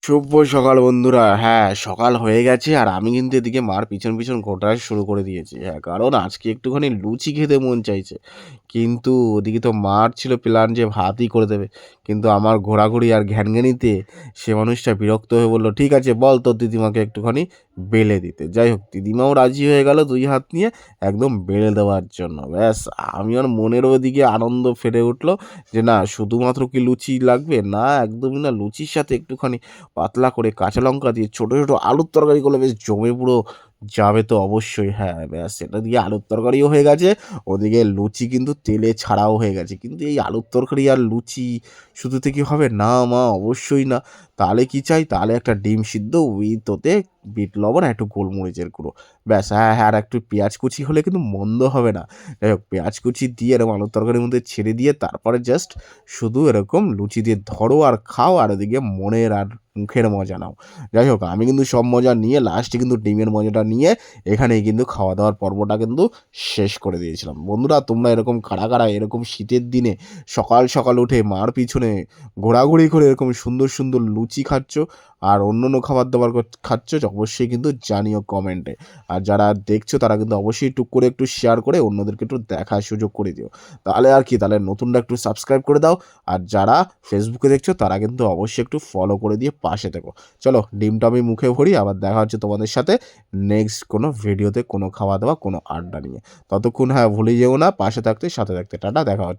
শুভ সকাল বন্ধুরা। হ্যাঁ, সকাল হয়ে গেছে আর আমি কিন্তু এদিকে মার পিছন, পিছন ঘোরা শুরু করে দিয়েছি। হ্যাঁ, কারণ আজকে একটুখানি লুচি খেতে মন চাইছে। কিন্তু ওদিকে তো মার ছিল প্ল্যান যে ভাতই করে দেবে। কিন্তু আমার ঘোরাঘুরি আর ঘ্যানঘ্যানিতে সে মানুষটা বিরক্ত হয়ে বলল, "ঠিক আছে বল তোর দিদিমাকে একটুখানি বেলে দিতে।" যাই হোক দিদিমাও রাজি হয়ে গেল ২ হাত নিয়ে একদম বেলে দেওয়ার জন্য। ব্যাস আমি আর মনের ওদিকে আনন্দ ফেটে উঠল যে না শুধুমাত্র কি লুচি লাগবে? না একদমই না, লুচির সাথে একটুখানি পাতলা করে কাঁচা লঙ্কা দিয়ে ছোট, ছোট আলুর তরকারি করলে বেশ জমে পুরো যাবে তো অবশ্যই। হ্যাঁ, ব্যাস সেটা দিয়ে আলুর তরকারিও হয়ে গেছে। ওদিকে লুচি কিন্তু তেলে ছাড়াও হয়ে গেছে। কিন্তু এই আলুর তরকারি আর লুচি শুধুতে কি হবে? না মা, অবশ্যই না। তাহলে কি চাই? তাহলে একটা ডিম সিদ্ধ উইথ ওতে বিট লবণ আর একটু গোলমরিচের গুঁড়ো। ব্যাস হ্যাঁ, হ্যাঁ, আর একটু পেঁয়াজ কুচি হলে কিন্তু মন্দ হবে না। যাই হোক পেঁয়াজ কুচি দিয়ে এরকম আলুর তরকারির মধ্যে ছেড়ে দিয়ে তারপরে জাস্ট শুধু এরকম লুচি দিয়ে ধরো আর খাও আর ওদিকে মনের আর মুখের মজা নাও। যাই হোক আমি কিন্তু সব মজা নিয়ে লাস্টে কিন্তু ডিমের মজাটা নিয়ে এখানেই কিন্তু খাওয়া দাওয়ার পর্বটা কিন্তু শেষ করে দিয়েছিলাম। বন্ধুরা তোমরা এরকম কারা, কারা এরকম শীতের দিনে সকাল, সকাল উঠে মার পিছনে ঘোরাঘুরি করে এরকম সুন্দর, সুন্দর লুচি খাচ্ছ আর অন্যান্য খাবার-দাবার খাচ্ছ অবশ্যই কিন্তু জানিও কমেন্টে। আর যারা দেখছো তারা কিন্তু অবশ্যই টুক করে একটু শেয়ার করে অন্যদেরকে একটু দেখার সুযোগ করে দিও। তাহলে আর কি, তাহলে নতুনরা একটু সাবস্ক্রাইব করে দাও। আর যারা ফেসবুকে দেখছো তারা কিন্তু অবশ্যই একটু ফলো করে দিয়ে পাশে থেকো। চলো ডিমটা আমি মুখে ভরি, আবার দেখা হচ্ছে তোমাদের সাথে নেক্সট কোনো ভিডিওতে কোনো খাওয়া-দাওয়া, কোনো আড্ডা নিয়ে। ততক্ষণ হ্যাঁ, ভুলে যেও না পাশে থাকতে, সাথে থাকতে। টাটা, দেখা হচ্ছে।